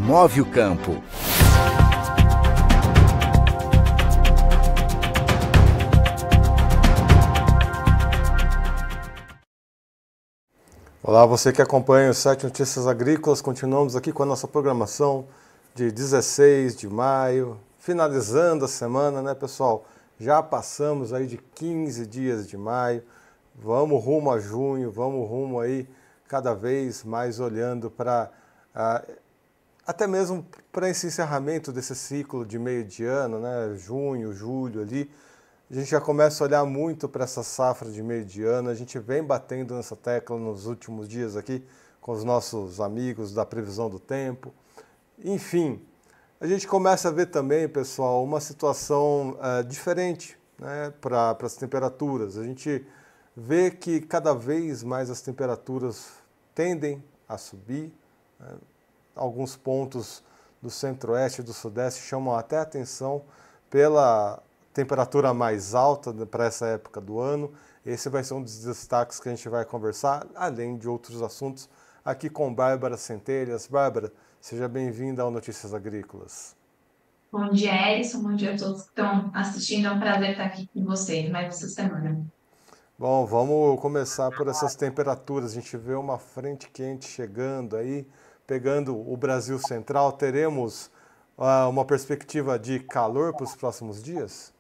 move o campo. Olá, você que acompanha o site Notícias Agrícolas, continuamos aqui com a nossa programação de 16 de maio, finalizando a semana, né, pessoal? Já passamos aí de 15 dias de maio, vamos rumo a junho, vamos rumo aí cada vez mais olhando para até mesmo para esse encerramento desse ciclo de meio de ano, né, junho, julho ali. A gente já começa a olhar muito para essa safra de meio de ano, a gente vem batendo nessa tecla nos últimos dias aqui com os nossos amigos da previsão do tempo. Enfim, a gente começa a ver também, pessoal, uma situação diferente, né, para as temperaturas. A gente vê que cada vez mais as temperaturas tendem a subir, né? Alguns pontos do centro-oeste e do sudeste chamam até a atenção pela temperatura mais alta para essa época do ano. Esse vai ser um dos destaques que a gente vai conversar, além de outros assuntos, aqui com Bárbara Centelhas. Bárbara, seja bem-vinda ao Notícias Agrícolas. Bom dia, Edson. Bom dia a todos que estão assistindo. É um prazer estar aqui com vocês mais essa semana. Bom, vamos começar por essas temperaturas. A gente vê uma frente quente chegando aí, pegando o Brasil Central. Teremos uma perspectiva de calor para os próximos dias?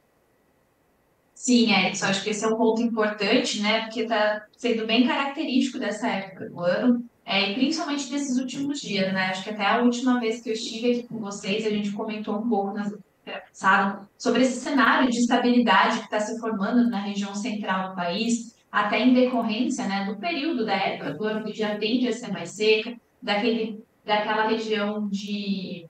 Sim, Edson, acho que esse é um ponto importante, né? Porque está sendo bem característico dessa época do ano, e principalmente desses últimos dias, né? Acho que até a última vez que eu estive aqui com vocês, a gente comentou um pouco na semana passada sobre esse cenário de estabilidade que está se formando na região central do país, até em decorrência, né, do período da época do ano que já tende a ser mais seca, daquela região de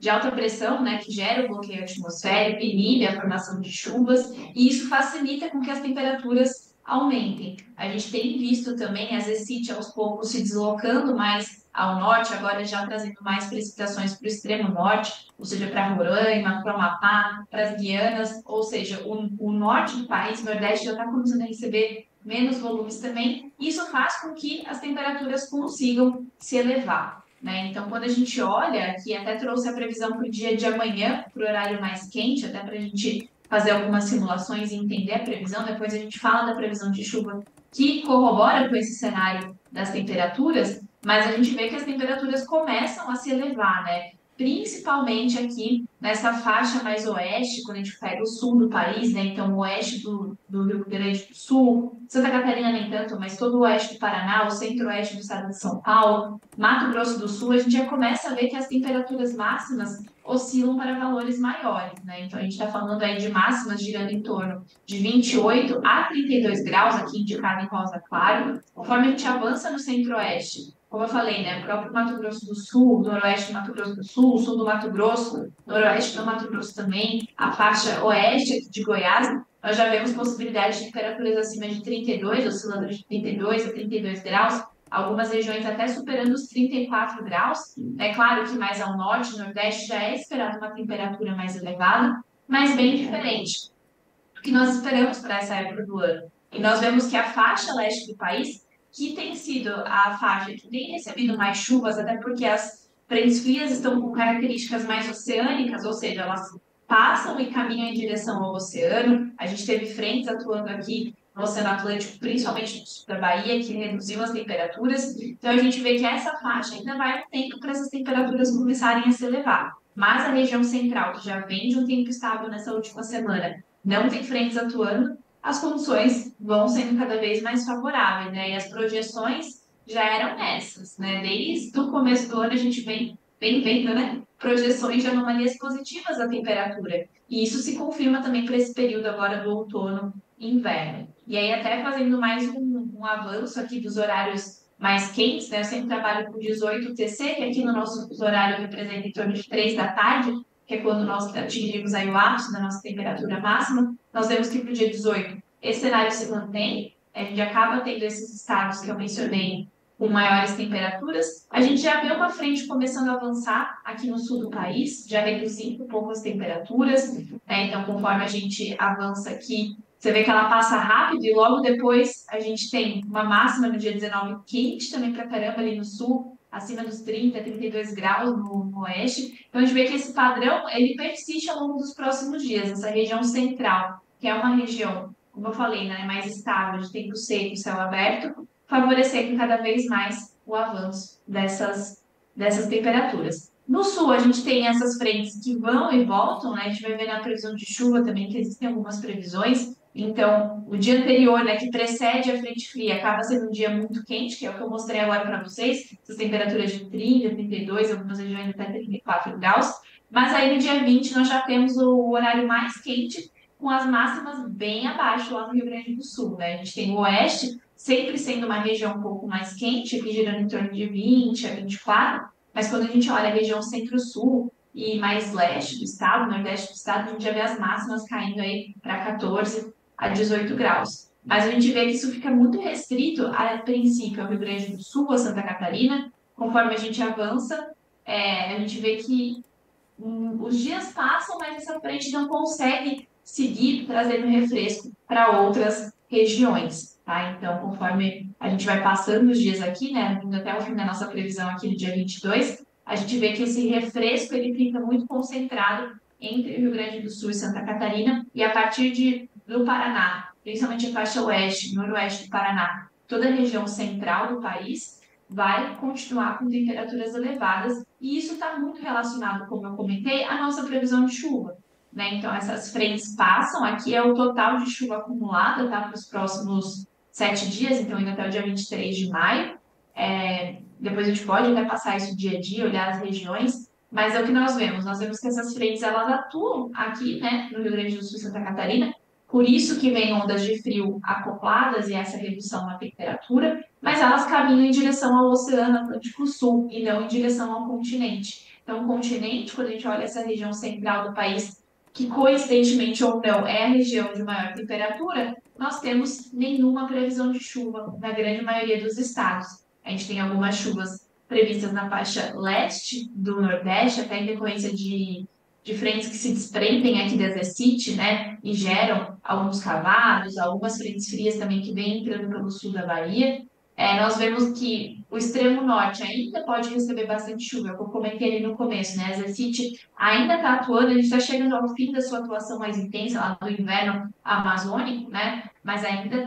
alta pressão, né, que gera o bloqueio atmosférico, inibe a formação de chuvas, e isso facilita com que as temperaturas aumentem. A gente tem visto também as ECIT aos poucos se deslocando mais ao norte, agora já trazendo mais precipitações para o extremo norte, ou seja, para Roraima, para o Amapá, para as Guianas, ou seja, o norte do país, o Nordeste, já está começando a receber menos volumes também. Isso faz com que as temperaturas consigam se elevar, né? Então, quando a gente olha, aqui até trouxe a previsão para o dia de amanhã, para o horário mais quente, até para a gente fazer algumas simulações e entender a previsão. Depois a gente fala da previsão de chuva que corrobora com esse cenário das temperaturas, mas a gente vê que as temperaturas começam a se elevar, né? Principalmente aqui nessa faixa mais oeste, quando a gente pega o sul do país, né? Então, o oeste do Rio Grande do Sul, Santa Catarina nem tanto, mas todo o oeste do Paraná, o centro-oeste do estado de São Paulo, Mato Grosso do Sul, a gente já começa a ver que as temperaturas máximas oscilam para valores maiores, né? Então, a gente está falando aí de máximas girando em torno de 28 a 32 graus, aqui indicado em rosa claro. Conforme a gente avança no centro-oeste, como eu falei, né? O próprio Mato Grosso do Sul, noroeste do Mato Grosso do Sul, sul do Mato Grosso, noroeste do Mato Grosso também, a faixa oeste aqui de Goiás, nós já vemos possibilidade de temperaturas acima de 32, oscilando de 32 a 32 graus, algumas regiões até superando os 34 graus. É claro que mais ao norte e nordeste já é esperado uma temperatura mais elevada, mas bem diferente do que nós esperamos para essa época do ano. E nós vemos que a faixa leste do país, que tem sido a faixa que tem recebido mais chuvas, até porque as frentes frias estão com características mais oceânicas, ou seja, elas passam e caminham em direção ao oceano. A gente teve frentes atuando aqui no Oceano Atlântico, principalmente no sul da Bahia, que reduziu as temperaturas. Então, a gente vê que essa faixa ainda vai um tempo para essas temperaturas começarem a se elevar. Mas a região central, que já vem de um tempo estável nessa última semana, não tem frentes atuando, as condições vão sendo cada vez mais favoráveis, né? E as projeções já eram essas, né? Desde o começo do ano a gente vem vendo, né? Projeções de anomalias positivas da temperatura. E isso se confirma também para esse período agora do outono e inverno. E aí, até fazendo mais um avanço aqui dos horários mais quentes, né? Eu sempre trabalho com 18 TC, que aqui no nosso horário representa em torno de 3 da tarde, que é quando nós atingimos aí o ápice da nossa temperatura máxima. Nós vemos que para o dia 18 esse cenário se mantém, a gente acaba tendo esses estados que eu mencionei com maiores temperaturas. A gente já vê uma frente começando a avançar aqui no sul do país, já reduzindo um pouco as temperaturas, né? Então, conforme a gente avança aqui, você vê que ela passa rápido e logo depois a gente tem uma máxima no dia 19 quente também para caramba ali no sul, acima dos 30, 32 graus no oeste. Então, a gente vê que esse padrão, ele persiste ao longo dos próximos dias. Essa região central, que é uma região, como eu falei, né, mais estável, de tempo seco, céu aberto, favorecendo cada vez mais o avanço dessas temperaturas. No sul, a gente tem essas frentes que vão e voltam, né? A gente vai ver na previsão de chuva também que existem algumas previsões. Então, o dia anterior, né, que precede a frente fria, acaba sendo um dia muito quente, que é o que eu mostrei agora para vocês, essas temperaturas de 30, 32, algumas regiões até 34 graus. Mas aí no dia 20 nós já temos o horário mais quente, com as máximas bem abaixo lá no Rio Grande do Sul, né? A gente tem o oeste sempre sendo uma região um pouco mais quente, aqui girando em torno de 20 a 24, mas quando a gente olha a região centro-sul e mais leste do estado, nordeste do estado, a gente já vê as máximas caindo aí para 14 a 18 graus. Mas a gente vê que isso fica muito restrito, a princípio, ao Rio Grande do Sul, a Santa Catarina. Conforme a gente avança, a gente vê que os dias passam, mas essa frente não consegue seguir trazendo refresco para outras regiões, tá? Então, conforme a gente vai passando os dias aqui, né, indo até o fim da nossa previsão aqui no dia 22, a gente vê que esse refresco ele fica muito concentrado entre Rio Grande do Sul e Santa Catarina, e a partir do Paraná, principalmente a faixa oeste, noroeste do Paraná, toda a região central do país, vai continuar com temperaturas elevadas, e isso está muito relacionado, como eu comentei, à nossa previsão de chuva. Né? Então, essas frentes passam, aqui é o total de chuva acumulada tá, para os próximos 7 dias, então indo até o dia 23 de maio. Depois a gente pode até passar isso dia a dia, olhar as regiões, mas é o que nós vemos. Nós vemos que essas frentes elas atuam aqui, né, no Rio Grande do Sul e Santa Catarina, por isso que vem ondas de frio acopladas e essa redução na temperatura, mas elas caminham em direção ao Oceano Atlântico Sul e não em direção ao continente. Então, o continente, quando a gente olha essa região central do país, que coincidentemente ou não é a região de maior temperatura, nós temos nenhuma previsão de chuva na grande maioria dos estados. A gente tem algumas chuvas previstas na faixa leste do Nordeste, até em decorrência de frentes que se desprendem aqui da Zecite, né, e geram alguns cavalos, algumas frentes frias também que vêm entrando pelo sul da Bahia. Nós vemos que o extremo norte ainda pode receber bastante chuva, como eu comentei ali no começo, né? A Zecite ainda está atuando, a gente está chegando ao fim da sua atuação mais intensa lá do inverno amazônico, né? Mas ainda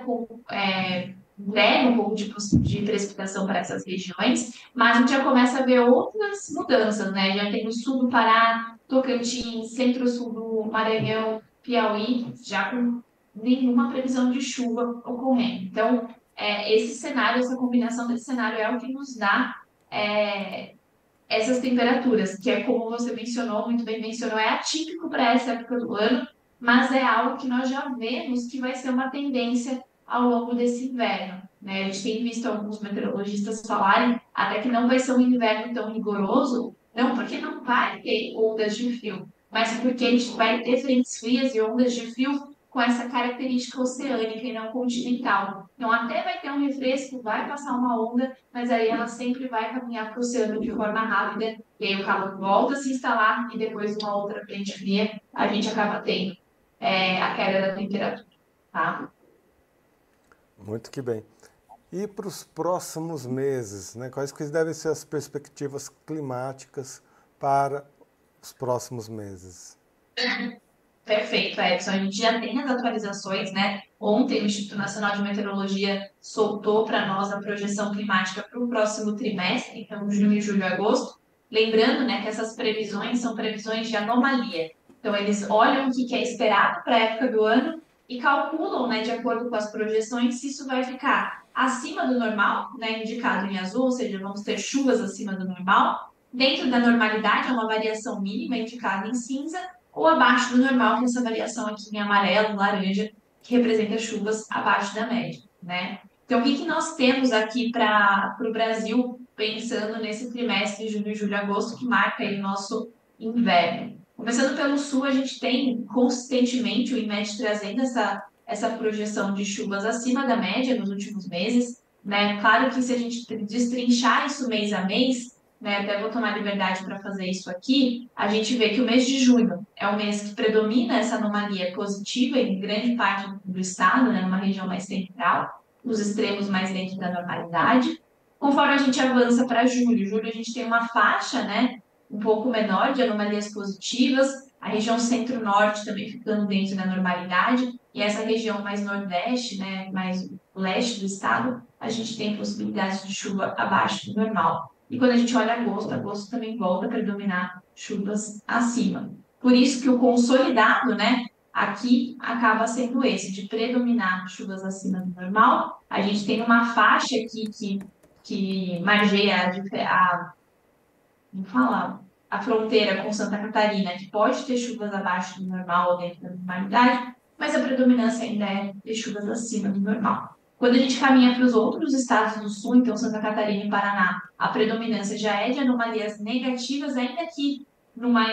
leva um pouco de precipitação para essas regiões, mas a gente já começa a ver outras mudanças, né? Já tem o sul do Pará, Tocantins, centro-sul do Maranhão, Piauí, já com nenhuma previsão de chuva ocorrendo. Então, esse cenário, essa combinação desse cenário é o que nos dá essas temperaturas, que é como você mencionou, muito bem mencionou, é atípico para essa época do ano, mas é algo que nós já vemos que vai ser uma tendência ao longo desse inverno. Né? A gente tem visto alguns meteorologistas falarem até que não vai ser um inverno tão rigoroso, não porque não vai ter ondas de frio, mas porque a gente vai ter frentes frias e ondas de frio com essa característica oceânica e não continental. Então, até vai ter um refresco, vai passar uma onda, mas aí ela sempre vai caminhar para o oceano de forma rápida, e aí o calor volta a se instalar, e depois uma outra frente fria, a gente acaba tendo a queda da temperatura. Tá? Muito que bem. E para os próximos meses, né, quais que devem ser as perspectivas climáticas para os próximos meses? Perfeito, Edson. A gente já tem as atualizações, né? Ontem o Instituto Nacional de Meteorologia soltou para nós a projeção climática para o próximo trimestre, então junho, julho e agosto. Lembrando, né, que essas previsões são previsões de anomalia. Então eles olham o que é esperado para a época do ano e calculam, né, de acordo com as projeções, se isso vai ficar acima do normal, né, indicado em azul, ou seja, vamos ter chuvas acima do normal. Dentro da normalidade, é uma variação mínima indicada em cinza, ou abaixo do normal, com essa variação aqui em amarelo, laranja, que representa chuvas abaixo da média, né? Então, o que nós temos aqui para o Brasil, pensando nesse trimestre de junho, julho e agosto, que marca aí o nosso inverno? Começando pelo sul, a gente tem consistentemente o IMET trazendo essa projeção de chuvas acima da média nos últimos meses, né? Claro que se a gente destrinchar isso mês a mês, né, até vou tomar liberdade para fazer isso aqui, a gente vê que o mês de junho é o mês que predomina essa anomalia positiva em grande parte do estado, né, numa região mais central, os extremos mais dentro da normalidade. Conforme a gente avança para julho, a gente tem uma faixa, né, um pouco menor de anomalias positivas, a região centro-norte também ficando dentro da normalidade, e essa região mais nordeste, né, mais leste do estado, a gente tem possibilidades de chuva abaixo do normal. E quando a gente olha agosto também volta a predominar chuvas acima. Por isso que o consolidado, né, aqui acaba sendo esse, de predominar chuvas acima do normal. A gente tem uma faixa aqui que margeia vamos falar, a fronteira com Santa Catarina, que pode ter chuvas abaixo do normal ou dentro da normalidade, mas a predominância ainda é de chuvas acima do normal. Quando a gente caminha para os outros estados do sul, então Santa Catarina e Paraná, a predominância já é de anomalias negativas, ainda que numa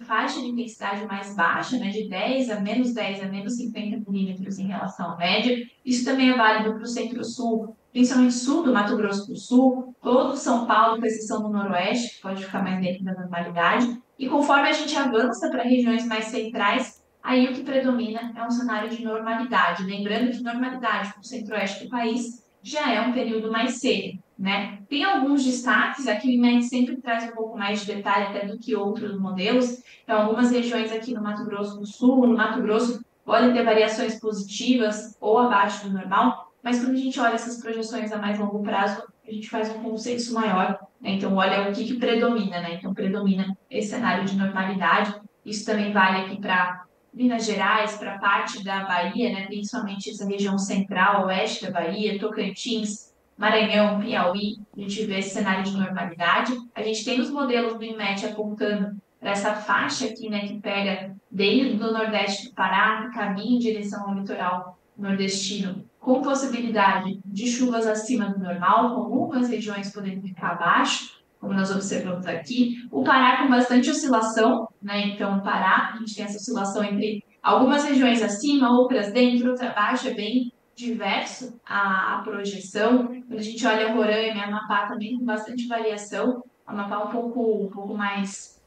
faixa de intensidade mais baixa, né, de 10 a menos 10 a menos 50 milímetros em relação à média. Isso também é válido para o centro-sul, principalmente sul do Mato Grosso do Sul, todo São Paulo, com exceção do Noroeste, que pode ficar mais dentro da normalidade. E conforme a gente avança para regiões mais centrais, aí o que predomina é um cenário de normalidade. Lembrando que normalidade para o centro-oeste do país já é um período mais seco, né? Tem alguns destaques, aqui o IMET sempre traz um pouco mais de detalhe até do que outros modelos. Então, algumas regiões aqui no Mato Grosso do Sul, no Mato Grosso, podem ter variações positivas ou abaixo do normal, mas quando a gente olha essas projeções a mais longo prazo, a gente faz um consenso maior, né? Então, olha o que predomina, né? Então, predomina esse cenário de normalidade. Isso também vale aqui para Minas Gerais, para parte da Bahia, né? Principalmente essa região central, oeste da Bahia, Tocantins, Maranhão, Piauí, a gente vê esse cenário de normalidade. A gente tem os modelos do INMET apontando para essa faixa aqui, né, que pega desde do Nordeste do Pará, caminha em direção ao litoral nordestino, com possibilidade de chuvas acima do normal, com algumas regiões podendo ficar abaixo, como nós observamos aqui. O Pará com bastante oscilação, né? Então, o Pará, a gente tem essa oscilação entre algumas regiões acima, outras dentro, outra abaixo, é bem diverso a projeção. Quando a gente olha Roraima e Amapá também com bastante variação, Amapá um pouco mais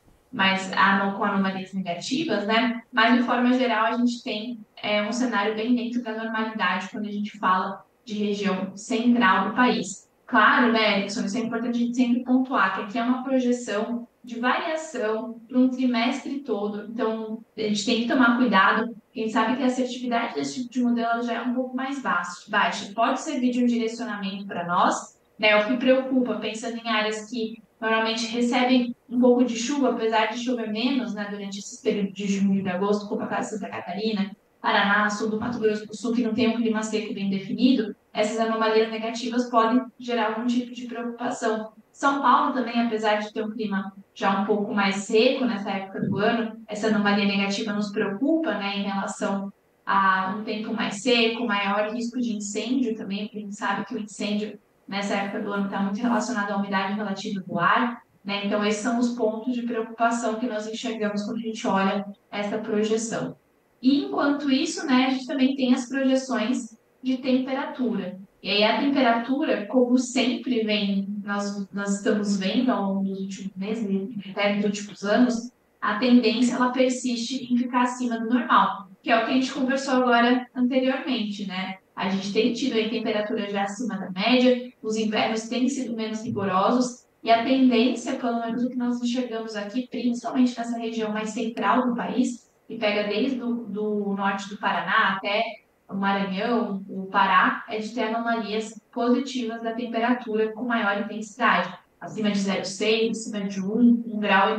com anomalias negativas, né? Mas, de forma geral, a gente tem um cenário bem dentro da normalidade quando a gente fala de região central do país. Claro, né, Erickson, isso é importante a gente sempre pontuar, que aqui é uma projeção de variação para um trimestre todo, então a gente tem que tomar cuidado. Quem sabe que a assertividade desse tipo de modelo já é um pouco mais baixa. Pode servir de um direcionamento para nós, né? O que preocupa, pensando em áreas que normalmente recebem um pouco de chuva, apesar de chover menos, né, durante esses períodos de junho e de agosto, como a casa de Santa Catarina, Paraná, sul do Mato Grosso do Sul, que não tem um clima seco bem definido, essas anomalias negativas podem gerar algum tipo de preocupação. São Paulo também, apesar de ter um clima já um pouco mais seco nessa época do ano, essa anomalia negativa nos preocupa, né, em relação a um tempo mais seco, maior risco de incêndio também, porque a gente sabe que o incêndio nessa época do ano está muito relacionado à umidade relativa do ar, né? Então, esses são os pontos de preocupação que nós enxergamos quando a gente olha essa projeção. E, enquanto isso, né, a gente também tem as projeções de temperatura. E aí, a temperatura, como sempre vem, nós estamos vendo ao longo dos últimos meses, até dos últimos anos, a tendência ela persiste em ficar acima do normal, que é o que a gente conversou agora anteriormente, né? A gente tem tido aí temperaturas já acima da média, os invernos têm sido menos rigorosos, e a tendência, pelo menos o que nós enxergamos aqui, principalmente nessa região mais central do país, que pega desde do norte do Paraná até o Maranhão, o Pará, é de ter anomalias positivas da temperatura com maior intensidade, acima de 0,6, acima de 1,5 grau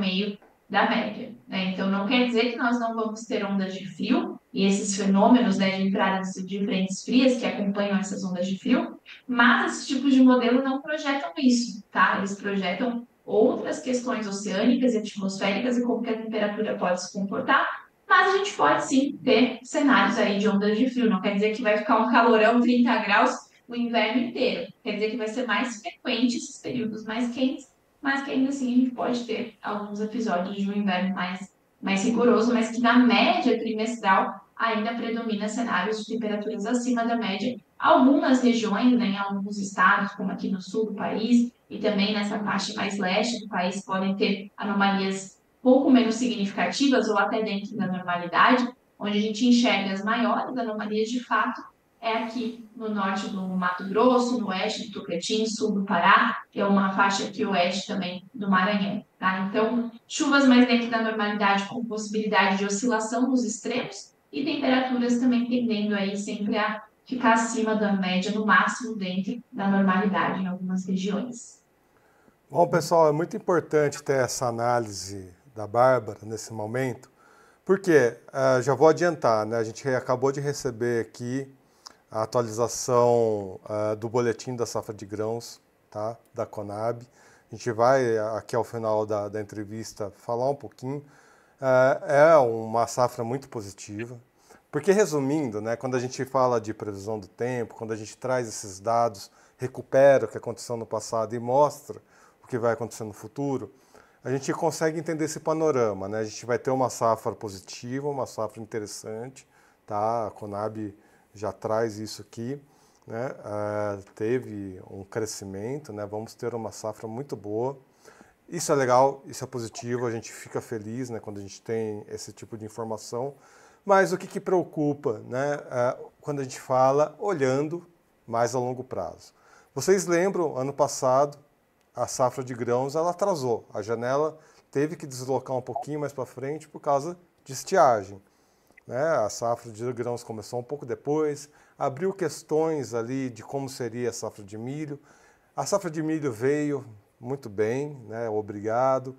da média, né? Então, não quer dizer que nós não vamos ter ondas de frio, e esses fenômenos, né, de entrada de frentes frias que acompanham essas ondas de frio, mas esses tipos de modelo não projetam isso, tá? Eles projetam outras questões oceânicas e atmosféricas e como que a temperatura pode se comportar, mas a gente pode sim ter cenários aí de ondas de frio. Não quer dizer que vai ficar um calorão 30 graus o inverno inteiro. Quer dizer que vai ser mais frequente esses períodos mais quentes, mas que ainda assim a gente pode ter alguns episódios de um inverno mais rigoroso, mas que na média trimestral ainda predomina cenários de temperaturas acima da média. Algumas regiões, né, em alguns estados, como aqui no sul do país, e também nessa faixa mais leste do país, podem ter anomalias pouco menos significativas ou até dentro da normalidade, onde a gente enxerga as maiores anomalias de fato é aqui no norte do Mato Grosso, no oeste do Tocantins, sul do Pará, e é uma faixa aqui oeste também do Maranhão, tá? Então, chuvas mais dentro da normalidade, com possibilidade de oscilação nos extremos, e temperaturas também tendendo aí sempre a ficar acima da média, no máximo dentro da normalidade em algumas regiões. Bom, pessoal, é muito importante ter essa análise da Bárbara nesse momento, porque já vou adiantar, né? A gente acabou de receber aqui a atualização do boletim da safra de grãos, tá? Da Conab. A gente vai, aqui ao final da entrevista, falar um pouquinho. É uma safra muito positiva, porque resumindo, né, quando a gente fala de previsão do tempo, quando a gente traz esses dados, recupera o que aconteceu no passado e mostra o que vai acontecer no futuro, a gente consegue entender esse panorama, né? A gente vai ter uma safra positiva, uma safra interessante, tá? A Conab já traz isso aqui, né? Teve um crescimento, né? Vamos ter uma safra muito boa. Isso é legal, isso é positivo, a gente fica feliz, né, quando a gente tem esse tipo de informação. Mas o que preocupa, né, quando a gente fala olhando mais a longo prazo? Vocês lembram, ano passado, a safra de grãos ela atrasou. A janela teve que deslocar um pouquinho mais para frente por causa de estiagem, né? A safra de grãos começou um pouco depois, abriu questões ali de como seria a safra de milho. A safra de milho veio muito bem, né? Obrigado.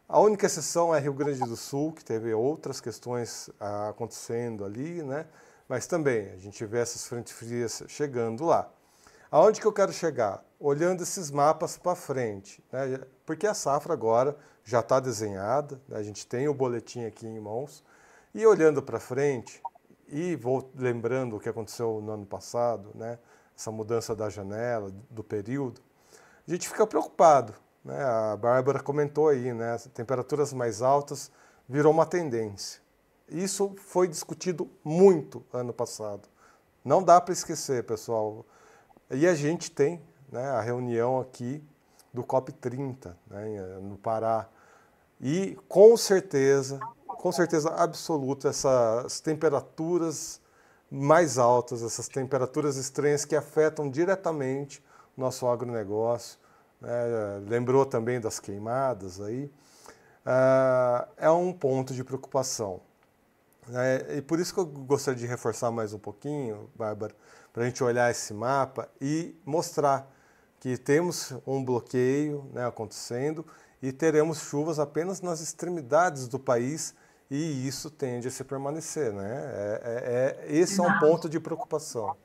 A única exceção é Rio Grande do Sul, que teve outras questões acontecendo ali, né? Mas também a gente vê essas frentes frias chegando lá. Aonde que eu quero chegar? Olhando esses mapas para frente, né? Porque a safra agora já está desenhada, né? A gente tem o boletim aqui em mãos, e olhando para frente, e vou lembrando o que aconteceu no ano passado, né? Essa mudança da janela, do período, a gente fica preocupado, né? A Bárbara comentou aí, né? Temperaturas mais altas virou uma tendência. Isso foi discutido muito ano passado. Não dá para esquecer, pessoal. E a gente tem, né, a reunião aqui do COP30, né, no Pará. E com certeza absoluta, essas temperaturas mais altas, essas temperaturas estranhas que afetam diretamente o nosso agronegócio, né, lembrou também das queimadas aí, é um ponto de preocupação. E por isso que eu gostaria de reforçar mais um pouquinho, Bárbara, para a gente olhar esse mapa e mostrar que temos um bloqueio, né, acontecendo e teremos chuvas apenas nas extremidades do país e isso tende a se permanecer, né? Esse é um Exato. ponto de preocupação.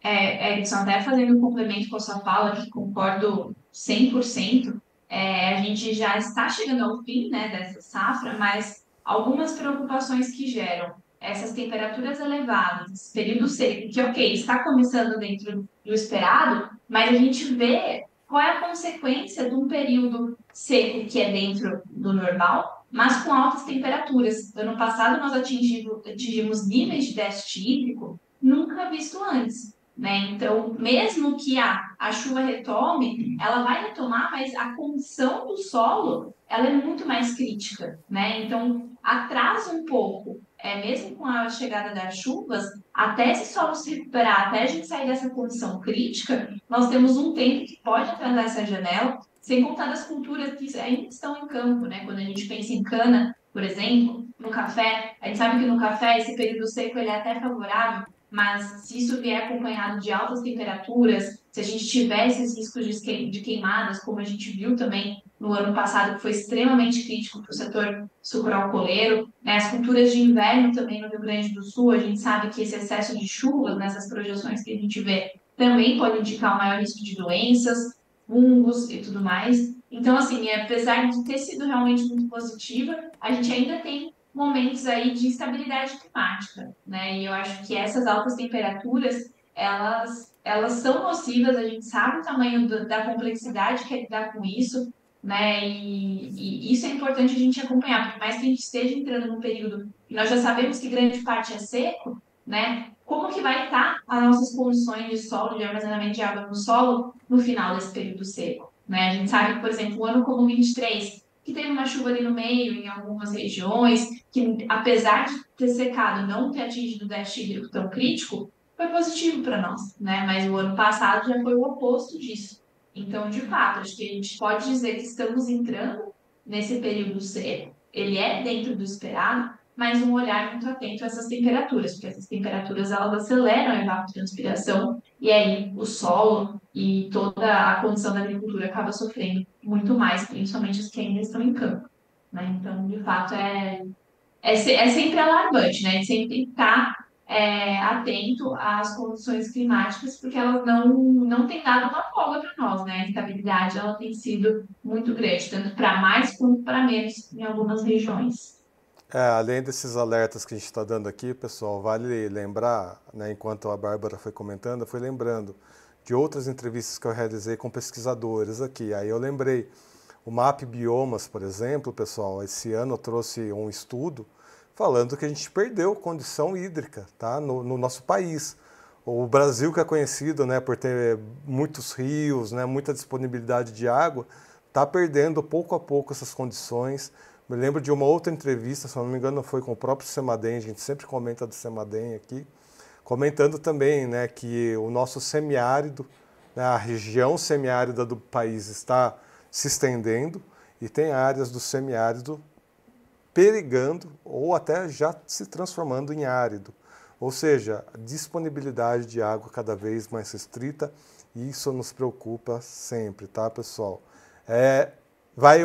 Edson, até fazendo um complemento com a sua fala, que concordo 100%, a gente já está chegando ao fim, né, dessa safra, mas algumas preocupações que geram essas temperaturas elevadas, esse período seco, que, ok, está começando dentro do esperado, mas a gente vê qual é a consequência de um período seco que é dentro do normal, mas com altas temperaturas. Ano passado, nós atingimos níveis de déficit hídrico nunca visto antes, né? Então, mesmo que a chuva retome, ela vai retomar, mas a condição do solo ela é muito mais crítica, né? Então, atrasa um pouco, mesmo com a chegada das chuvas, até esse solo se recuperar, até a gente sair dessa condição crítica, nós temos um tempo que pode atrasar essa janela, sem contar das culturas que ainda estão em campo, né? Quando a gente pensa em cana, por exemplo, no café, a gente sabe que no café esse período seco ele é até favorável, mas se isso vier acompanhado de altas temperaturas, se a gente tiver esses riscos de queimadas, como a gente viu também no ano passado, que foi extremamente crítico para o setor sucroalcooleiro, né? As culturas de inverno também no Rio Grande do Sul, a gente sabe que esse excesso de chuvas, nessas projeções que a gente vê, também pode indicar um maior risco de doenças, fungos e tudo mais. Então, assim, apesar de ter sido realmente muito positiva, a gente ainda tem momentos aí de instabilidade climática, né? E eu acho que essas altas temperaturas, elas são nocivas, a gente sabe o tamanho da complexidade que é lidar com isso, né? E isso é importante a gente acompanhar, por mais que a gente esteja entrando num período que nós já sabemos que grande parte é seco, né? Como que vai estar as nossas condições de solo, de armazenamento de água no solo, no final desse período seco, né? A gente sabe que, por exemplo, o ano como 23, que teve uma chuva ali no meio, em algumas regiões, que apesar de ter secado, não ter atingido o déficit hídrico tão crítico, foi positivo para nós, né? Mas o ano passado já foi o oposto disso. Então, de fato, acho que a gente pode dizer que estamos entrando nesse período C, ele é dentro do esperado, mas um olhar muito atento a essas temperaturas, porque essas temperaturas elas aceleram a evapotranspiração e aí o solo e toda a condição da agricultura acaba sofrendo muito mais, principalmente os que ainda estão em campo, né? Então, de fato, é sempre alarmante, né? A gente sempre tem que estar atento às condições climáticas, porque elas não têm dado uma folga para nós, né? A instabilidade ela tem sido muito grande, tanto para mais quanto para menos em algumas regiões. Além desses alertas que a gente está dando aqui, pessoal, vale lembrar, né, enquanto a Bárbara foi comentando, eu fui lembrando de outras entrevistas que eu realizei com pesquisadores aqui. Aí eu lembrei, o MAP Biomas, por exemplo, pessoal, esse ano eu trouxe um estudo falando que a gente perdeu condição hídrica, tá, no nosso país. O Brasil, que é conhecido, né, por ter muitos rios, né, muita disponibilidade de água, está perdendo pouco a pouco essas condições. Me lembro de uma outra entrevista, se não me engano, foi com o próprio Semadem, a gente sempre comenta do Semadem aqui, comentando também, né, que o nosso semiárido, né, a região semiárida do país está se estendendo e tem áreas do semiárido perigando ou até já se transformando em árido. Ou seja, a disponibilidade de água cada vez mais restrita, e isso nos preocupa sempre, tá, pessoal? Vai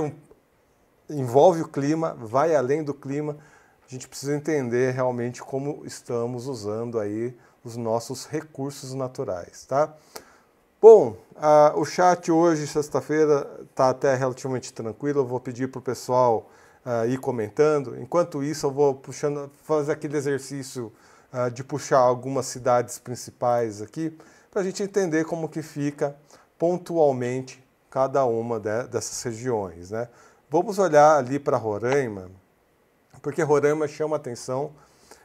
envolve o clima, vai além do clima. A gente precisa entender realmente como estamos usando aí os nossos recursos naturais, tá? Bom, o chat hoje, sexta-feira, está até relativamente tranquilo. Eu vou pedir para o pessoal ir comentando. Enquanto isso, eu vou fazer aquele exercício de puxar algumas cidades principais aqui, para a gente entender como que fica pontualmente cada uma dessas regiões, né? Vamos olhar ali para Roraima, porque Roraima chama atenção.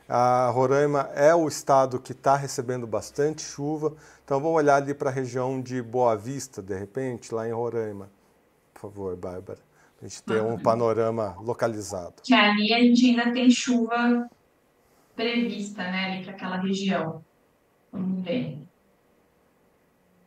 A Roraima é o estado que está recebendo bastante chuva, então vamos olhar ali para a região de Boa Vista, de repente, lá em Roraima. Por favor, Bárbara, para a gente ter um panorama localizado. Que ali a gente ainda tem chuva prevista, né, ali para aquela região. Vamos ver.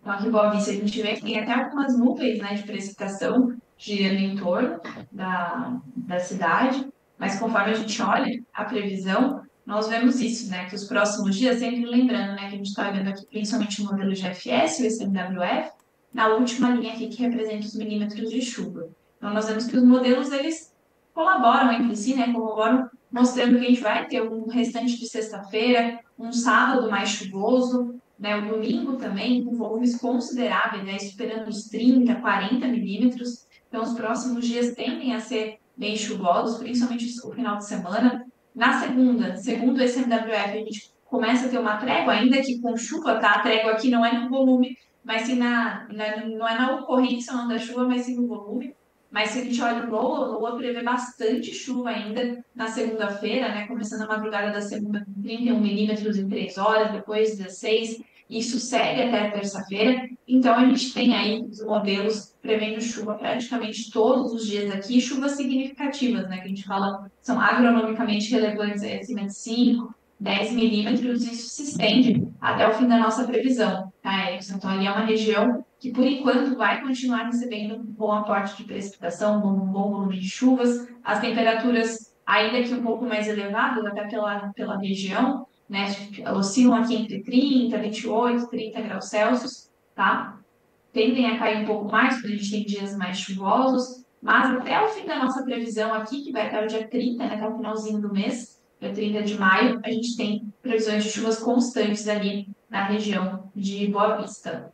Então, aqui em Boa Vista, a gente vê que tem até algumas nuvens, né, de precipitação girando em torno da cidade, mas conforme a gente olha a previsão, nós vemos isso, né, que os próximos dias, sempre lembrando, né, que a gente está vendo aqui principalmente o modelo GFS, o SMWF, na última linha aqui que representa os milímetros de chuva. Então, nós vemos que os modelos, eles colaboram entre si, né, colaboram mostrando que a gente vai ter um restante de sexta-feira, um sábado mais chuvoso, né, o domingo também, com volumes consideráveis, né, superando os 30, 40 milímetros. Então, os próximos dias tendem a ser bem chuvosos, principalmente o final de semana. Na segunda, segundo esse MWF, a gente começa a ter uma trégua, ainda que com chuva, tá? A trégua aqui não é no volume, mas sim não é na ocorrência não da chuva, mas sim no volume. Mas se a gente olha o Lua prevê bastante chuva ainda na segunda-feira, né? Começando a madrugada da segunda com 31 milímetros em 3 horas, depois 16. Isso segue até a terça-feira. Então, a gente tem aí os modelos prevendo chuva praticamente todos os dias aqui, chuvas significativas, né? Que a gente fala são agronomicamente relevantes, acima de 5, 10 milímetros, isso se estende até o fim da nossa previsão, tá, Erickson? Então, ali é uma região que, por enquanto, vai continuar recebendo um bom aporte de precipitação, um bom volume de chuvas, as temperaturas ainda que um pouco mais elevadas, até pela região, né, oscilam aqui entre 30, 28, 30 graus Celsius, tá? Tendem a cair um pouco mais, porque a gente tem dias mais chuvosos, mas até o fim da nossa previsão aqui, que vai até o dia 30, né, até o finalzinho do mês, dia 30 de maio, a gente tem previsões de chuvas constantes ali na região de Boa Vista.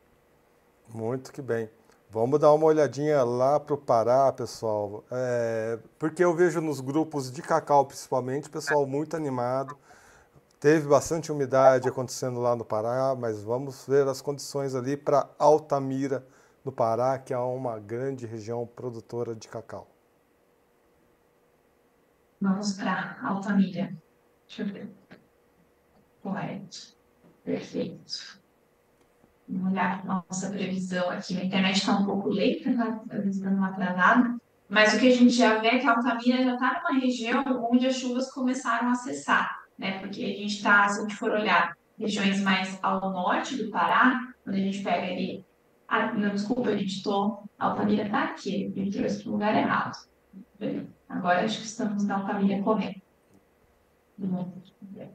Muito que bem. Vamos dar uma olhadinha lá para o Pará, pessoal, porque eu vejo nos grupos de cacau, principalmente, pessoal muito animado. Teve bastante umidade acontecendo lá no Pará, mas vamos ver as condições ali para Altamira, no Pará, que é uma grande região produtora de cacau. Vamos para Altamira. Deixa eu ver. Correto. Perfeito. Vamos olhar a nossa previsão aqui. A internet está um pouco lenta, tá? Às vezes dando uma atrasada. Mas o que a gente já vê é que a Altamira já está numa região onde as chuvas começaram a cessar, né? Porque a gente está, se a gente for olhar regiões mais ao norte do Pará, quando a gente pega ali. Ah, não, desculpa, Altamira está aqui, eu trouxe para o lugar errado. Agora acho que estamos na Altamira correta.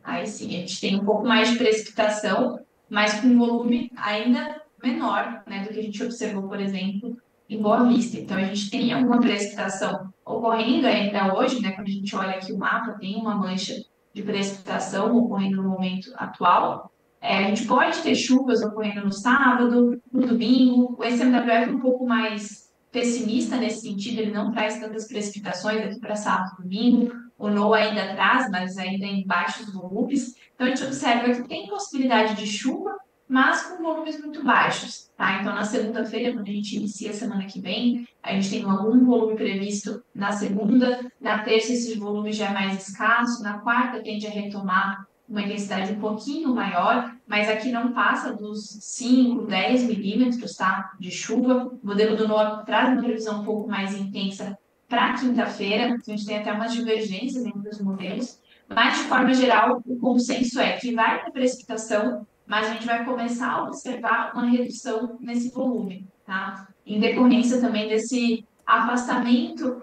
Aí sim, a gente tem um pouco mais de precipitação, mas com volume ainda menor, né, do que a gente observou, por exemplo, em Boa Vista. Então, a gente tem alguma precipitação ocorrendo ainda hoje, né, quando a gente olha aqui o mapa, tem uma mancha de precipitação ocorrendo no momento atual. A gente pode ter chuvas ocorrendo no sábado, no domingo. O SMWF é um pouco mais pessimista nesse sentido, ele não traz tantas precipitações aqui para sábado e domingo. O NOAA ainda traz, mas ainda em baixos volumes. Então, a gente observa que tem possibilidade de chuva, mas com volumes muito baixos, tá? Então, na segunda-feira, quando a gente inicia a semana que vem, a gente tem algum volume previsto na segunda, na terça esse volume já é mais escasso, na quarta tende a retomar uma intensidade um pouquinho maior, mas aqui não passa dos 5, 10 milímetros, tá? De chuva. O modelo do NOAA traz uma previsão um pouco mais intensa para quinta-feira, a gente tem até umas divergências entre os modelos, mas de forma geral, o consenso é que vai ter precipitação, mas a gente vai começar a observar uma redução nesse volume, tá? Em decorrência também desse afastamento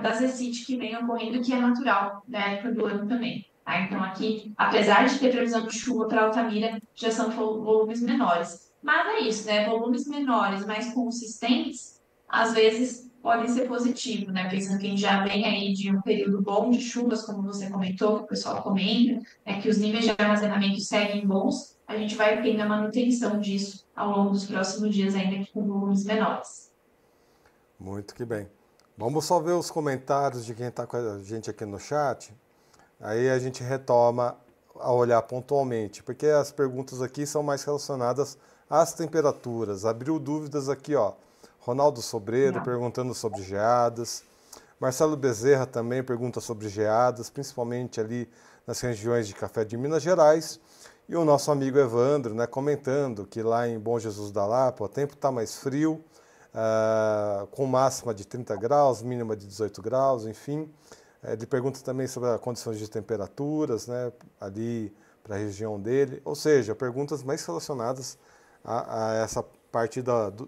das ECIT que vem ocorrendo, que é natural da época do ano também. Tá? Então, aqui, apesar de ter previsão de chuva para Altamira, já são volumes menores. Mas é isso, né? Volumes menores, mais consistentes, às vezes podem ser positivos, né? Pensando que a gente já vem aí de um período bom de chuvas, como você comentou, que o pessoal comenta, que os níveis de armazenamento seguem bons, a gente vai tendo a manutenção disso ao longo dos próximos dias, ainda que com volumes menores. Muito que bem. Vamos só ver os comentários de quem está com a gente aqui no chat. Aí a gente retoma a olhar pontualmente, porque as perguntas aqui são mais relacionadas às temperaturas. Abriu dúvidas aqui, ó. Ronaldo Sobreiro perguntando sobre geadas. Marcelo Bezerra também pergunta sobre geadas, principalmente ali nas regiões de Café de Minas Gerais. E o nosso amigo Evandro, né, comentando que lá em Bom Jesus da Lapa o tempo está mais frio, com máxima de 30 graus, mínima de 18 graus, enfim. Ele pergunta também sobre as condições de temperaturas, né, ali para a região dele. Ou seja, perguntas mais relacionadas a essa parte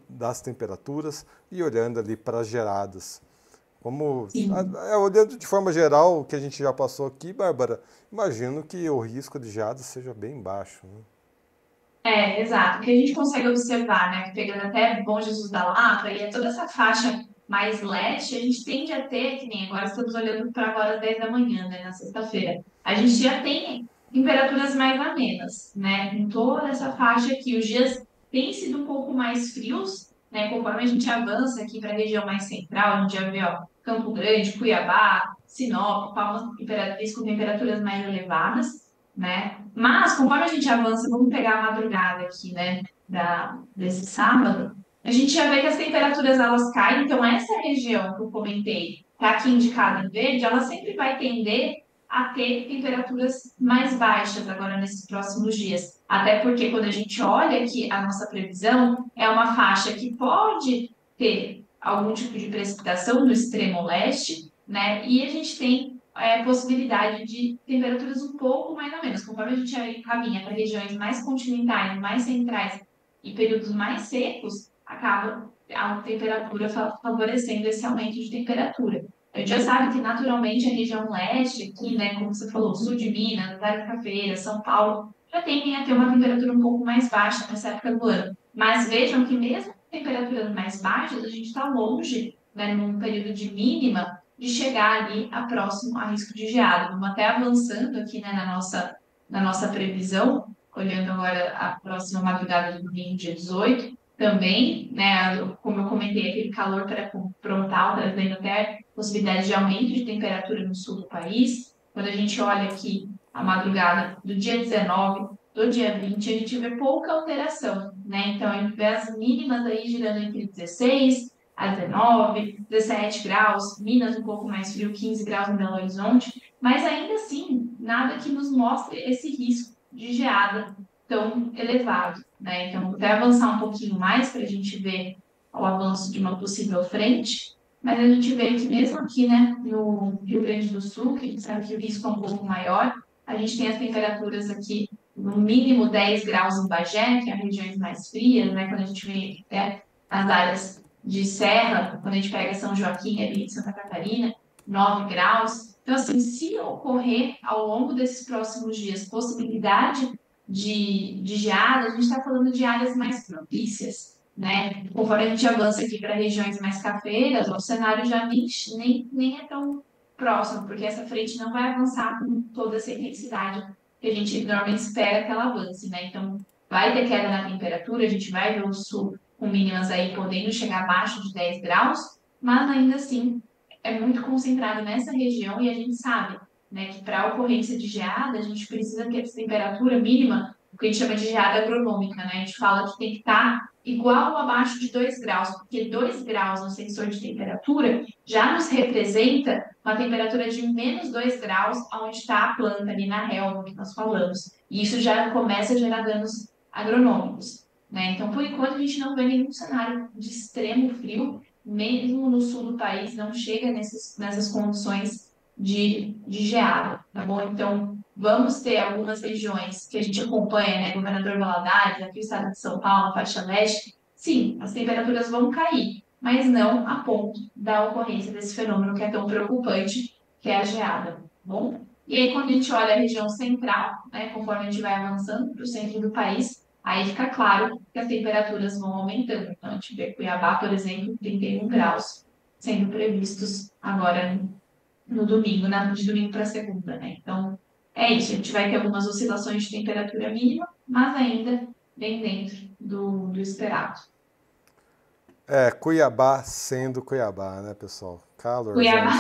das temperaturas e olhando ali para as geradas. Olhando de forma geral o que a gente já passou aqui, Bárbara, imagino que o risco de geada seja bem baixo, né? Exato. O que a gente consegue observar, né, pegando até Bom Jesus da Lapa e toda essa faixa mais leste, a gente tende a ter, que nem agora estamos olhando para agora às 10 da manhã, né, na sexta-feira, a gente já tem temperaturas mais amenas, né, em toda essa faixa aqui. Os dias têm sido um pouco mais frios, né, conforme a gente avança aqui para a região mais central, a gente já vê, ó, Campo Grande, Cuiabá, Sinop, Palmas Imperatriz com temperaturas mais elevadas, né? Mas, conforme a gente avança, vamos pegar a madrugada aqui, né, desse sábado, a gente já vê que as temperaturas elas caem, então essa região que eu comentei, tá aqui indicada em verde, ela sempre vai tender a ter temperaturas mais baixas agora nesses próximos dias. Até porque quando a gente olha aqui a nossa previsão, é uma faixa que pode ter algum tipo de precipitação no extremo leste, né? E a gente tem possibilidade de temperaturas um pouco mais ou menos. Conforme a gente caminha para regiões mais continentais, mais centrais e períodos mais secos, acaba a temperatura favorecendo esse aumento de temperatura. A gente já sabe que naturalmente a região leste, aqui, né, como você falou, sul de Minas, Vale do Cafeira, São Paulo, já tendem a ter uma temperatura um pouco mais baixa nessa época do ano. Mas vejam que mesmo com temperaturas mais baixas, a gente está longe, né, num período de mínima, de chegar ali a próximo a risco de geada. Vamos até avançando aqui, né, na nossa previsão, olhando agora a próxima madrugada do domingo, dia 18, também, né, como eu comentei, aquele calor pré-frontal, trazendo até possibilidade de aumento de temperatura no sul do país. Quando a gente olha aqui a madrugada do dia 19, do dia 20, a gente vê pouca alteração, né? Então, a gente vê as mínimas aí girando entre 16 a 19, 17 graus, Minas um pouco mais frio, 15 graus em Belo Horizonte, mas ainda assim, nada que nos mostre esse risco de geada tão elevado, né? Então, vou até avançar um pouquinho mais para a gente ver o avanço de uma possível frente, mas a gente vê que mesmo aqui, né, no Rio Grande do Sul, que a gente sabe que o risco é um pouco maior, a gente tem as temperaturas aqui no mínimo 10 graus em Bagé, que é as regiões mais frias, né? Quando a gente vê até as áreas de serra, quando a gente pega São Joaquim ali de Santa Catarina, 9 graus. Então, assim, se ocorrer ao longo desses próximos dias possibilidade de geada, a gente está falando de áreas mais propícias, né? Conforme a gente avança aqui para regiões mais cafeiras, o cenário já nem é tão próximo, porque essa frente não vai avançar com toda essa intensidade que a gente normalmente espera que ela avance, né? Então, vai ter queda na temperatura, a gente vai ver o sul com mínimas aí podendo chegar abaixo de 10 graus, mas ainda assim é muito concentrado nessa região e a gente sabe, né, que para a ocorrência de geada, a gente precisa ter essa temperatura mínima, o que a gente chama de geada agronômica, né? A gente fala que tem que estar igual ou abaixo de 2 graus, porque 2 graus no sensor de temperatura já nos representa uma temperatura de menos 2 graus, onde está a planta ali na relva que nós falamos. E isso já começa a gerar danos agronômicos, né? Então, por enquanto, a gente não vê nenhum cenário de extremo frio, mesmo no sul do país, não chega nessas condições de geada, tá bom? Então, vamos ter algumas regiões que a gente acompanha, né? Governador Valadares, aqui o estado de São Paulo, faixa leste. Sim, as temperaturas vão cair, mas não a ponto da ocorrência desse fenômeno que é tão preocupante, que é a geada, tá bom? E aí, quando a gente olha a região central, né, conforme a gente vai avançando para o centro do país, aí fica claro que as temperaturas vão aumentando. Então, a gente vê Cuiabá, por exemplo, 31 graus sendo previstos agora no domingo, de domingo para segunda, né? Então, é isso. A gente vai ter algumas oscilações de temperatura mínima, mas ainda bem dentro do esperado. Cuiabá sendo Cuiabá, né, pessoal? Calorzão. Cuiabá.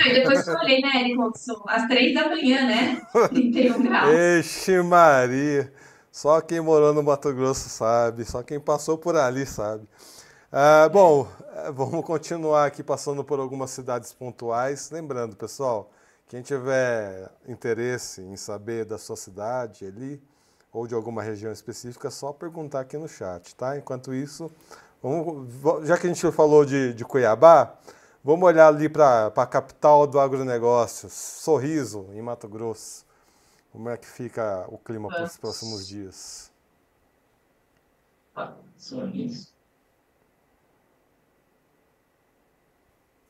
E depois eu olhei, né, Érico, são às 3 da manhã, né? 31 graus. Eixe Maria! Só quem morou no Mato Grosso sabe, só quem passou por ali sabe. Bom, vamos continuar aqui passando por algumas cidades pontuais. Lembrando, pessoal, quem tiver interesse em saber da sua cidade ali, ou de alguma região específica, é só perguntar aqui no chat, tá? Enquanto isso, já que a gente falou de Cuiabá, vamos olhar ali para a capital do agronegócio, Sorriso, em Mato Grosso. Como é que fica o clima para os próximos dias? Sorriso.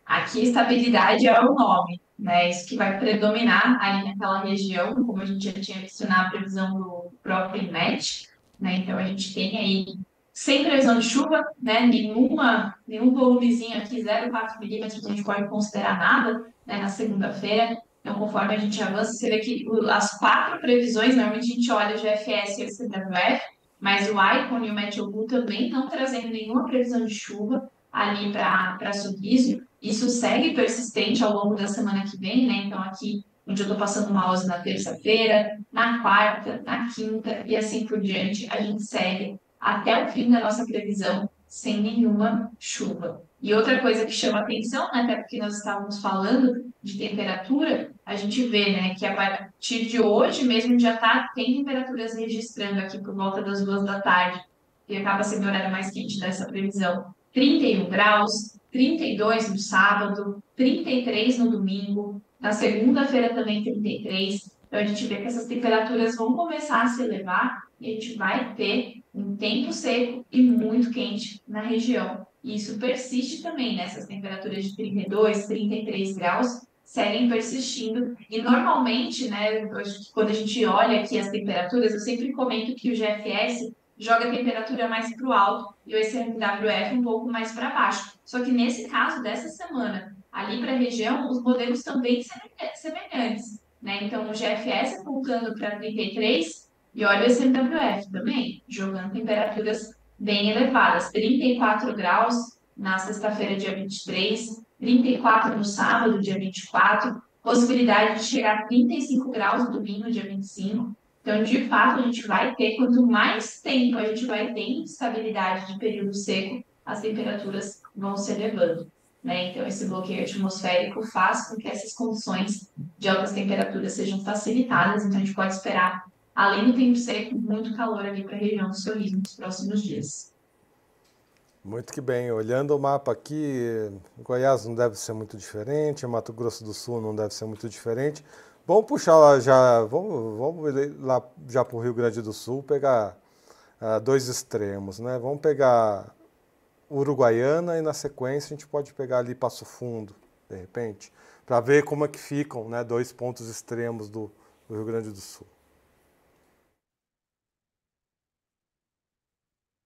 Aqui, estabilidade é o nome, né? Isso que vai predominar ali naquela região, como a gente já tinha visto na previsão do próprio INMET, né? Então, a gente tem aí, sem previsão de chuva, né? Nenhum volumezinho aqui, 0,4 milímetros, a gente pode considerar nada, né? Na segunda-feira. Então, conforme a gente avança, você vê que as 4 previsões, normalmente a gente olha o GFS e o CWF, mas o ICON e o Meteobu também não trazendo nenhuma previsão de chuva ali para Sorriso. Isso segue persistente ao longo da semana que vem, né? Então, aqui, onde eu estou passando o mouse na terça-feira, na quarta, na quinta e assim por diante, a gente segue até o fim da nossa previsão sem nenhuma chuva. E outra coisa que chama atenção, né, até porque nós estávamos falando de temperatura, a gente vê, né, que a partir de hoje mesmo já tem temperaturas registrando aqui por volta das 2 da tarde, que acaba sendo o horário mais quente dessa previsão, 31 graus, 32 no sábado, 33 no domingo, na segunda-feira também 33. Então a gente vê que essas temperaturas vão começar a se elevar e a gente vai ter um tempo seco e muito quente na região. E isso persiste também, né? Essas temperaturas de 32, 33 graus seguem persistindo. E normalmente, né, quando a gente olha aqui as temperaturas, eu sempre comento que o GFS joga a temperatura mais para o alto e o SMWF um pouco mais para baixo. Só que nesse caso dessa semana, ali para a região, os modelos também semelhantes, né? Então, o GFS apontando para 33 e olha o SMWF também, jogando temperaturas bem elevadas, 34 graus na sexta-feira, dia 23, 34 no sábado, dia 24, possibilidade de chegar a 35 graus no domingo, dia 25. Então, de fato, a gente vai ter, quanto mais tempo a gente vai ter instabilidade de período seco, as temperaturas vão se elevando, né? Então, esse bloqueio atmosférico faz com que essas condições de altas temperaturas sejam facilitadas. Então, a gente pode esperar, além do tempo seco, muito calor ali para a região do Sorriso nos próximos dias. Muito que bem. Olhando o mapa aqui, Goiás não deve ser muito diferente, Mato Grosso do Sul não deve ser muito diferente. Vamos puxar lá já, vamos ir lá já para o Rio Grande do Sul, pegar dois extremos, né? Vamos pegar Uruguaiana e na sequência a gente pode pegar ali Passo Fundo, de repente, para ver como é que ficam, né, dois pontos extremos do Rio Grande do Sul.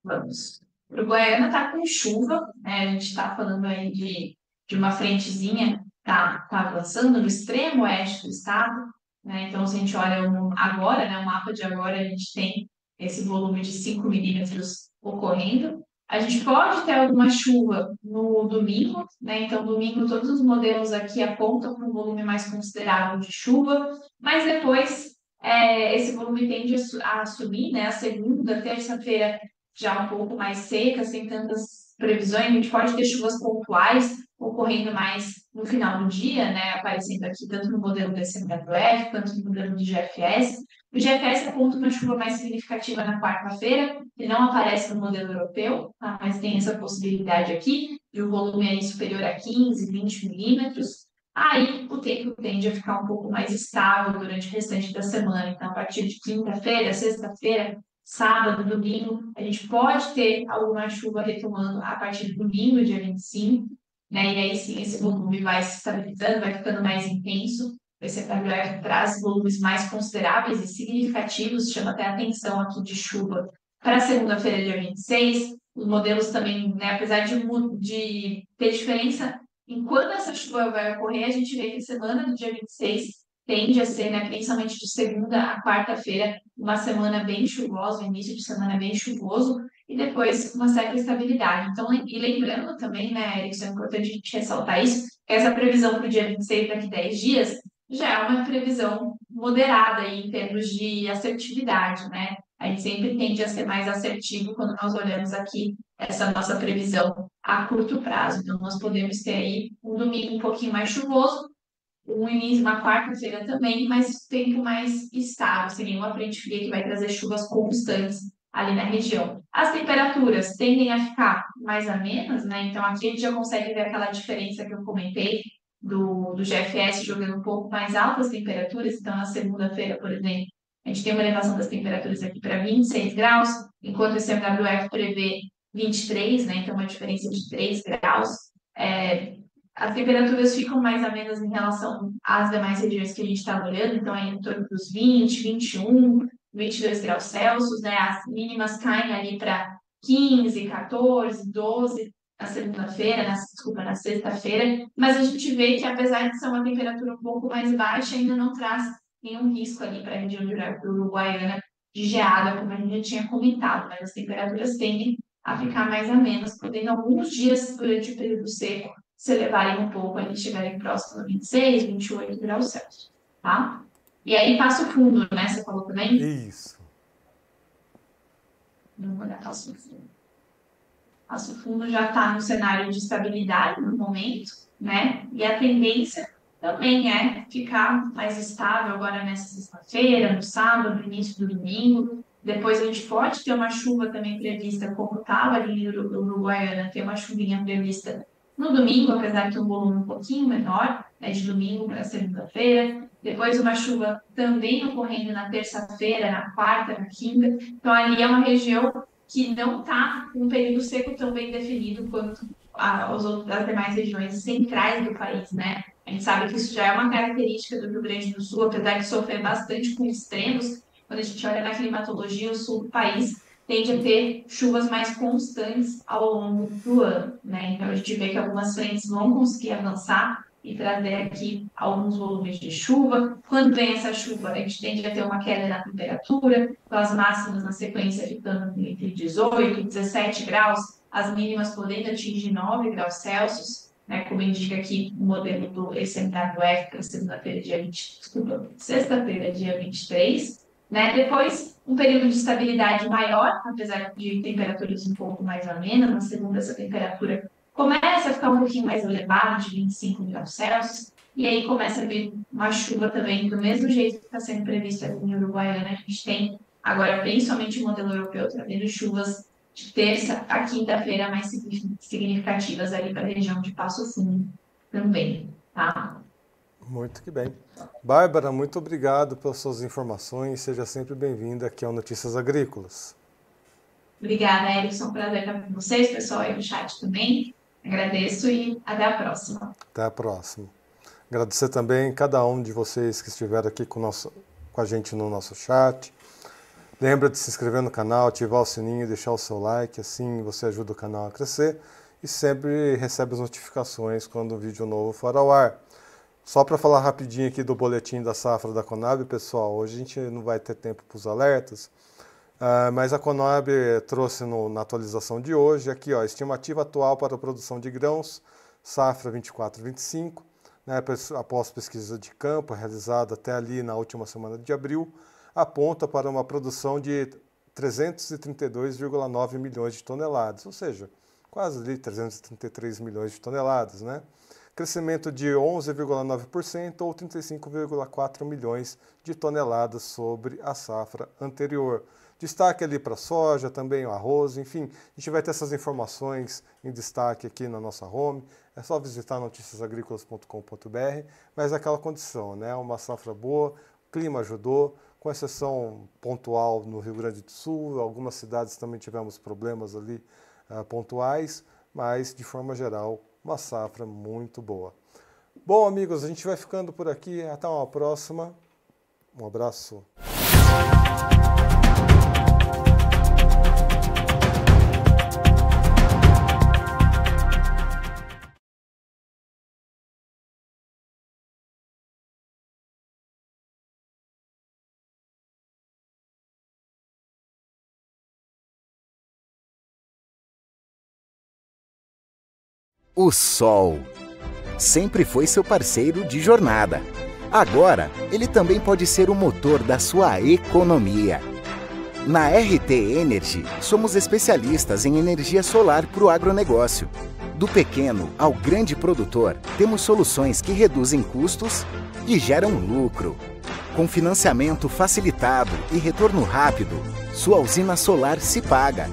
Vamos. Uruguaiana está com chuva, né? A gente está falando aí de uma frentezinha tá avançando no extremo oeste do estado, né? Então, se a gente olha agora, né, o mapa de agora, a gente tem esse volume de 5 milímetros ocorrendo. A gente pode ter alguma chuva no domingo, né? Então, domingo, todos os modelos aqui apontam para um volume mais considerável de chuva, mas depois esse volume tende a subir, né? A segunda, terça-feira já um pouco mais seca, sem tantas previsões. A gente pode ter chuvas pontuais ocorrendo mais no final do dia, né? Aparecendo aqui tanto no modelo DCMWF quanto no modelo do GFS. O GFS aponta uma chuva mais significativa na quarta-feira, que não aparece no modelo europeu, tá? Mas tem essa possibilidade aqui, de um volume aí superior a 15, 20 milímetros. Aí o tempo tende a ficar um pouco mais estável durante o restante da semana. Então, a partir de quinta-feira, sexta-feira, sábado, domingo, a gente pode ter alguma chuva retomando a partir do domingo, dia 25, né? E aí sim esse volume vai se estabilizando, vai ficando mais intenso. O PCWF traz volumes mais consideráveis e significativos, chama até a atenção aqui de chuva para segunda-feira, dia 26. Os modelos também, né, apesar de ter diferença em quando essa chuva vai ocorrer, a gente vê que a semana do dia 26 tende a ser, né, principalmente de segunda a quarta-feira, uma semana bem chuvosa, um início de semana bem chuvoso, e depois uma certa estabilidade. Então, e lembrando também, né, Erickson, é importante a gente ressaltar isso, que essa previsão para o dia 26, daqui a 10 dias, já é uma previsão moderada aí, em termos de assertividade, né? A gente sempre tende a ser mais assertivo quando nós olhamos aqui essa nossa previsão a curto prazo. Então, nós podemos ter aí um domingo um pouquinho mais chuvoso, um início, uma quarta-feira também, mas tempo mais estável, sem nenhuma frente fria que vai trazer chuvas constantes ali na região. As temperaturas tendem a ficar mais amenas, né? Então aqui a gente já consegue ver aquela diferença que eu comentei do GFS jogando um pouco mais altas temperaturas. Então na segunda-feira, por exemplo, a gente tem uma elevação das temperaturas aqui para 26 graus, enquanto o CMWF prevê 23, né? Então uma diferença de 3 graus. As temperaturas ficam mais amenas em relação às demais regiões que a gente está olhando, então é em torno dos 20, 21, 22 graus Celsius, né? As mínimas caem ali para 15, 14, 12 na segunda-feira, desculpa, na sexta-feira, mas a gente vê que apesar de ser uma temperatura um pouco mais baixa, ainda não traz nenhum risco ali para a região de Uruguaiana de geada, como a gente já tinha comentado, mas as temperaturas tendem a ficar mais amenas, podendo alguns dias durante o período seco se elevarem um pouco, ali chegarem próximo a 26, 28 graus Celsius, tá? E aí Passo Fundo, né? Você falou também? Isso. Vamos olhar Passo Fundo. Passo Fundo já está no cenário de estabilidade no momento, né? E a tendência também é ficar mais estável agora nessa sexta-feira, no sábado, no início do domingo. Depois a gente pode ter uma chuva também prevista, como estava ali em Uruguaiana, ter uma chuvinha prevista no domingo, apesar de um volume um pouquinho menor, né, de domingo para segunda-feira. Depois uma chuva também ocorrendo na terça-feira, na quarta, na quinta. Então ali é uma região que não está com um período seco tão bem definido quanto as demais regiões centrais do país, né? A gente sabe que isso já é uma característica do Rio Grande do Sul, apesar de sofrer bastante com extremos. Quando a gente olha na climatologia, o sul do país tende a ter chuvas mais constantes ao longo do ano, né? Então a gente vê que algumas frentes vão conseguir avançar e trazer aqui alguns volumes de chuva. Quando vem essa chuva, a gente tende a ter uma queda na temperatura, com as máximas na sequência ficando entre 18 e 17 graus, as mínimas podendo atingir 9 graus Celsius, né, como indica aqui o modelo do ECMWF, para segunda-feira, dia 20, desculpa, sexta-feira, dia 23. Né? Depois, um período de estabilidade maior, apesar de temperaturas um pouco mais amenas. Na segunda, essa temperatura começa a ficar um pouquinho mais elevada, de 25 graus Celsius, e aí começa a vir uma chuva também, do mesmo jeito que está sendo prevista aqui em Uruguaiana. A gente tem agora, principalmente o modelo europeu, trazendo chuvas de terça a quinta-feira mais significativas ali para a região de Passo Fundo também, tá? Muito que bem. Bárbara, muito obrigado pelas suas informações. Seja sempre bem-vinda aqui ao Notícias Agrícolas. Obrigada, Erickson. Prazer estar com vocês, pessoal aí no chat também. Agradeço e até a próxima. Até a próxima. Agradecer também a cada um de vocês que estiveram aqui com a gente no nosso chat. Lembra de se inscrever no canal, ativar o sininho e deixar o seu like, assim você ajuda o canal a crescer e sempre recebe as notificações quando o vídeo novo for ao ar. Só para falar rapidinho aqui do boletim da safra da Conab, pessoal, hoje a gente não vai ter tempo para os alertas, mas a Conab trouxe na atualização de hoje, aqui ó, estimativa atual para a produção de grãos, safra 24-25, né, após pesquisa de campo realizada até ali na última semana de abril, aponta para uma produção de 332,9 milhões de toneladas, ou seja, quase ali 333 milhões de toneladas, né? Crescimento de 11,9% ou 35,4 milhões de toneladas sobre a safra anterior. Destaque ali para a soja, também o arroz, enfim, a gente vai ter essas informações em destaque aqui na nossa home. É só visitar noticiasagricolas.com.br, mas é aquela condição, né? Uma safra boa, o clima ajudou, com exceção pontual no Rio Grande do Sul, algumas cidades também tivemos problemas ali pontuais, mas de forma geral, uma safra muito boa. Bom, amigos, a gente vai ficando por aqui. Até uma próxima. Um abraço. O sol sempre foi seu parceiro de jornada. Agora, ele também pode ser o motor da sua economia. Na RT Energy, somos especialistas em energia solar para o agronegócio. Do pequeno ao grande produtor, temos soluções que reduzem custos e geram lucro. Com financiamento facilitado e retorno rápido, sua usina solar se paga.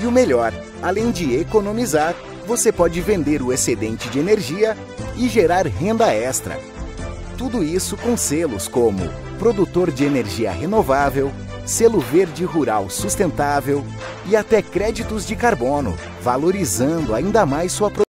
E o melhor, além de economizar, você pode vender o excedente de energia e gerar renda extra. Tudo isso com selos como Produtor de Energia Renovável, Selo Verde Rural Sustentável e até créditos de carbono, valorizando ainda mais sua produção.